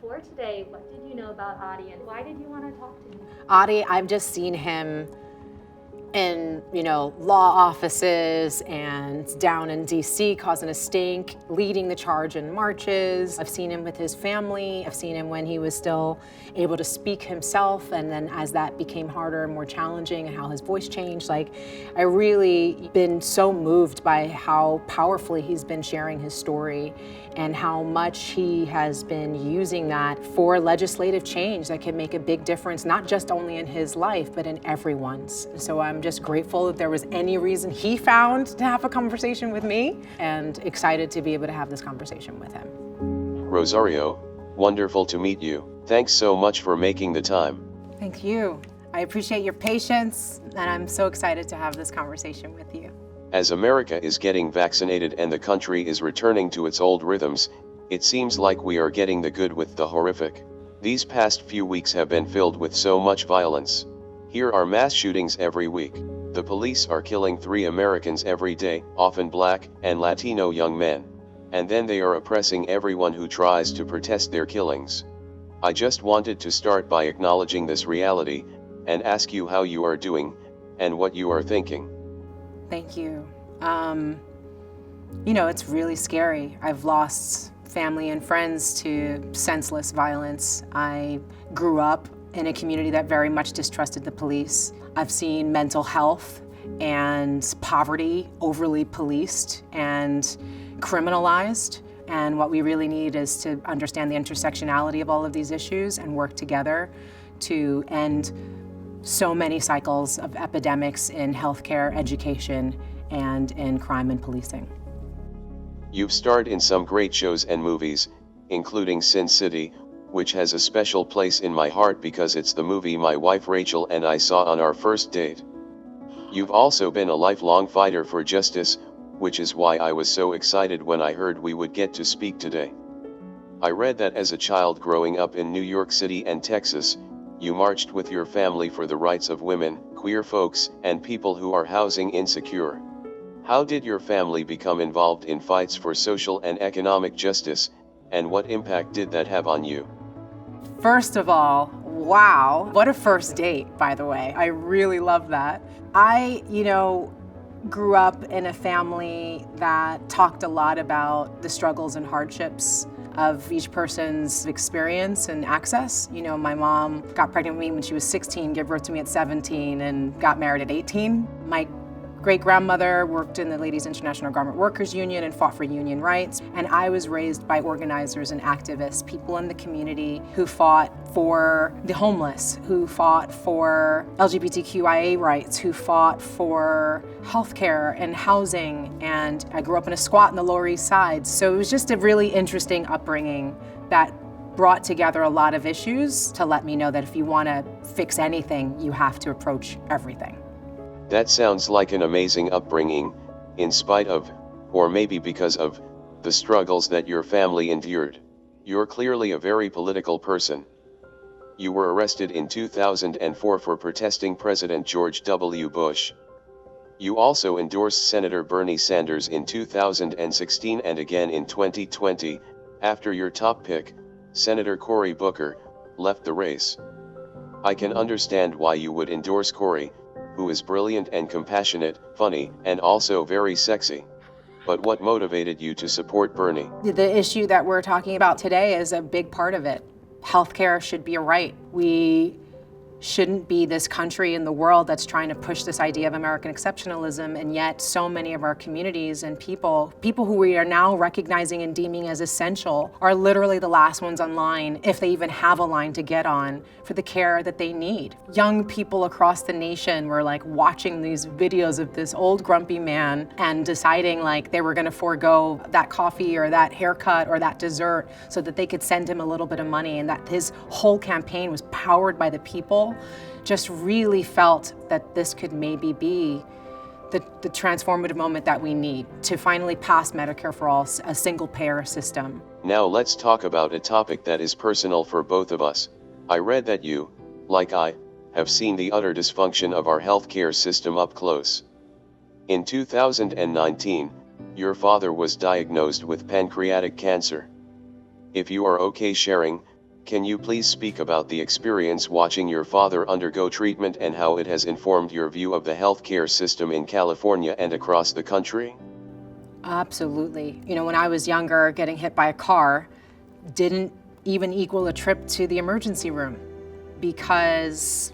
before today, what did you know about Ady and why did you want to talk to him? Ady, I've just seen him in, law offices and down in DC causing a stink, leading the charge in marches. I've seen him with his family. I've seen him when he was still able to speak himself, and then as that became harder and more challenging and how his voice changed, I really been so moved by how powerfully he's been sharing his story and how much he has been using that for legislative change that can make a big difference, not just only in his life, but in everyone's. So I'm just grateful that there was any reason he found to have a conversation with me, and excited to be able to have this conversation with him. Rosario, wonderful to meet you. Thanks so much for making the time. Thank you. I appreciate your patience, and I'm so excited to have this conversation with you. As America is getting vaccinated and the country is returning to its old rhythms, it seems like we are getting the good with the horrific. These past few weeks have been filled with so much violence. Here are mass shootings every week. The police are killing 3 Americans every day, often Black and Latino young men. And then they are oppressing everyone who tries to protest their killings. I just wanted to start by acknowledging this reality, and ask you how you are doing, and what you are thinking. Thank you. It's really scary. I've lost family and friends to senseless violence. I grew up in a community that very much distrusted the police. I've seen mental health and poverty overly policed and criminalized. And what we really need is to understand the intersectionality of all of these issues and work together to end so many cycles of epidemics in healthcare, education, and in crime and policing. You've starred in some great shows and movies, including Sin City, which has a special place in my heart because it's the movie my wife Rachel and I saw on our first date. You've also been a lifelong fighter for justice, which is why I was so excited when I heard we would get to speak today. I read that as a child growing up in New York City and Texas, you marched with your family for the rights of women, queer folks, and people who are housing insecure. How did your family become involved in fights for social and economic justice, and what impact did that have on you? First of all, wow, what a first date, by the way. I really love that. I, grew up in a family that talked a lot about the struggles and hardships of each person's experience and access. My mom got pregnant with me when she was 16, gave birth to me at 17, and got married at 18. My great-grandmother worked in the Ladies International Garment Workers Union and fought for union rights. And I was raised by organizers and activists, people in the community who fought for the homeless, who fought for LGBTQIA rights, who fought for healthcare and housing. And I grew up in a squat in the Lower East Side. So it was just a really interesting upbringing that brought together a lot of issues to let me know that if you want to fix anything, you have to approach everything. That sounds like an amazing upbringing, in spite of, or maybe because of, the struggles that your family endured. You're clearly a very political person. You were arrested in 2004 for protesting President George W. Bush. You also endorsed Senator Bernie Sanders in 2016 and again in 2020, after your top pick, Senator Cory Booker, left the race. I can understand why you would endorse Cory, who is brilliant and compassionate, funny, and also very sexy. But what motivated you to support Bernie? The issue that we're talking about today is a big part of it. Healthcare should be a right. We shouldn't be this country in the world that's trying to push this idea of American exceptionalism, and yet so many of our communities and people who we are now recognizing and deeming as essential are literally the last ones on line, if they even have a line to get on, for the care that they need. Young people across the nation were watching these videos of this old grumpy man and deciding they were gonna forego that coffee or that haircut or that dessert so that they could send him a little bit of money, and that his whole campaign was powered by the people. Just really felt that this could maybe be the transformative moment that we need to finally pass Medicare for All, a single payer system. Now let's talk about a topic that is personal for both of us. I read that you, like I, have seen the utter dysfunction of our healthcare system up close. In 2019, your father was diagnosed with pancreatic cancer. If you are okay sharing, Can you please speak about the experience watching your father undergo treatment and how it has informed your view of the healthcare system in California and across the country? Absolutely. You know, when I was younger, getting hit by a car didn't even equal a trip to the emergency room because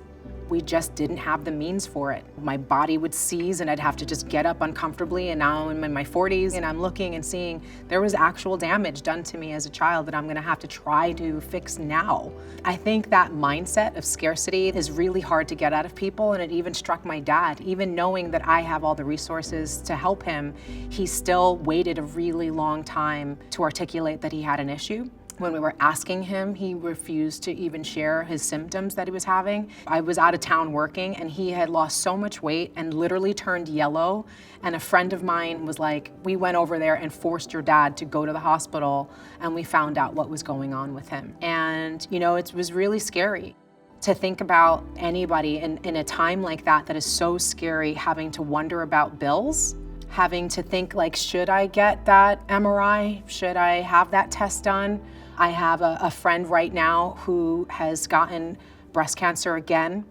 we just didn't have the means for it. My body would seize and I'd have to just get up uncomfortably, and now I'm in my 40s and I'm looking and seeing there was actual damage done to me as a child that I'm gonna have to try to fix now. I think that mindset of scarcity is really hard to get out of people, and it even struck my dad. Even knowing that I have all the resources to help him, he still waited a really long time to articulate that he had an issue. When we were asking him, he refused to even share his symptoms that he was having. I was out of town working and he had lost so much weight and literally turned yellow. And a friend of mine was like, we went over there and forced your dad to go to the hospital, and we found out what was going on with him. And you know, it was really scary to think about anybody in a time like that is so scary, having to wonder about bills, having to think like, should I get that MRI? Should I have that test done? I have a friend right now who has gotten breast cancer again,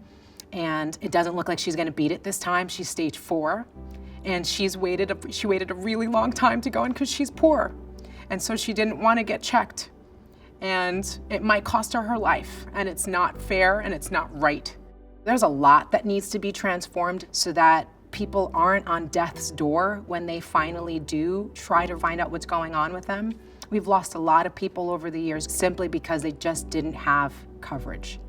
and it doesn't look like she's gonna beat it this time. She's stage 4, and she waited a really long time to go in because she's poor. And so she didn't wanna get checked. And it might cost her her life, and it's not fair and it's not right. There's a lot that needs to be transformed so that people aren't on death's door when they finally do try to find out what's going on with them. We've lost a lot of people over the years simply because they just didn't have coverage.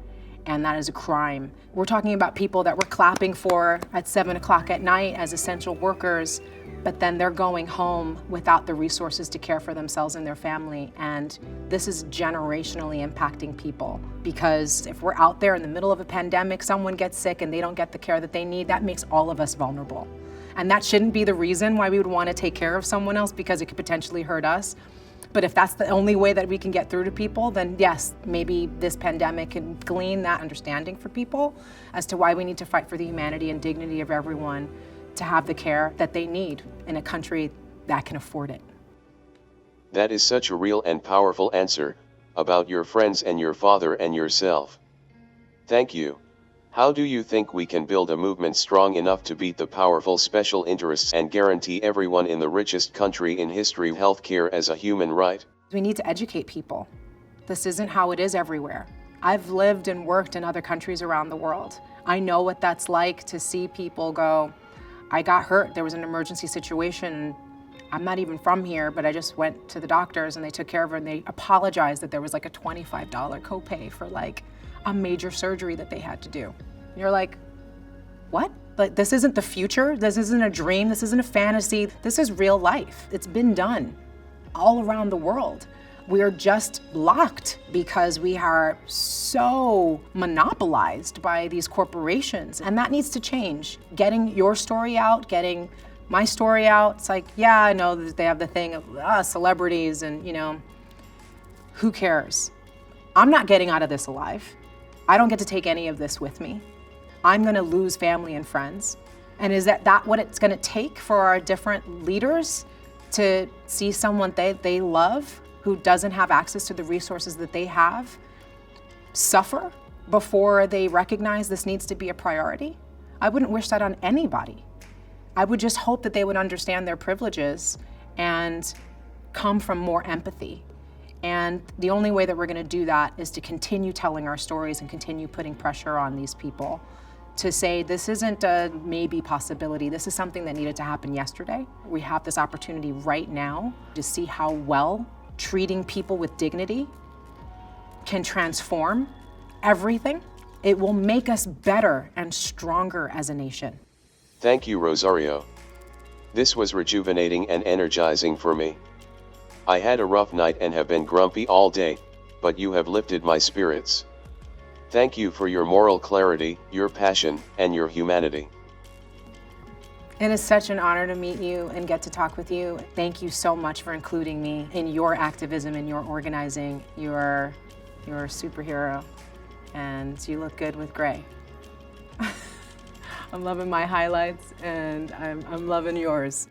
And that is a crime. We're talking about people that we're clapping for at 7 o'clock at night as essential workers, but then they're going home without the resources to care for themselves and their family. And this is generationally impacting people, because if we're out there in the middle of a pandemic, someone gets sick and they don't get the care that they need, that makes all of us vulnerable. And that shouldn't be the reason why we would want to take care of someone else, because it could potentially hurt us. But if that's the only way that we can get through to people, then yes, maybe this pandemic can glean that understanding for people as to why we need to fight for the humanity and dignity of everyone to have the care that they need in a country that can afford it. That is such a real and powerful answer about your friends and your father and yourself. Thank you. How do you think we can build a movement strong enough to beat the powerful special interests and guarantee everyone in the richest country in history healthcare as a human right? We need to educate people. This isn't how it is everywhere. I've lived and worked in other countries around the world. I know what that's like to see people go, I got hurt, there was an emergency situation, I'm not even from here, but I just went to the doctors and they took care of her, and they apologized that there was like a $25 copay for like a major surgery that they had to do. And you're like, what? Like, this isn't the future, this isn't a dream, this isn't a fantasy, this is real life. It's been done all around the world. We are just blocked because we are so monopolized by these corporations, and that needs to change. Getting your story out, getting my story out, it's like, yeah, I know that they have the thing of celebrities and, you know, who cares? I'm not getting out of this alive. I don't get to take any of this with me. I'm gonna lose family and friends. And is that what it's gonna take for our different leaders to see someone they love who doesn't have access to the resources that they have suffer before they recognize this needs to be a priority? I wouldn't wish that on anybody. I would just hope that they would understand their privileges and come from more empathy. And the only way that we're gonna do that is to continue telling our stories and continue putting pressure on these people to say this isn't a maybe possibility, this is something that needed to happen yesterday. We have this opportunity right now to see how well treating people with dignity can transform everything. It will make us better and stronger as a nation. Thank you, Rosario. This was rejuvenating and energizing for me. I had a rough night and have been grumpy all day, but you have lifted my spirits. Thank you for your moral clarity, your passion, and your humanity. It is such an honor to meet you and get to talk with you. Thank you so much for including me in your activism and your organizing. You're a superhero, and you look good with gray. I'm loving my highlights, and I'm loving yours.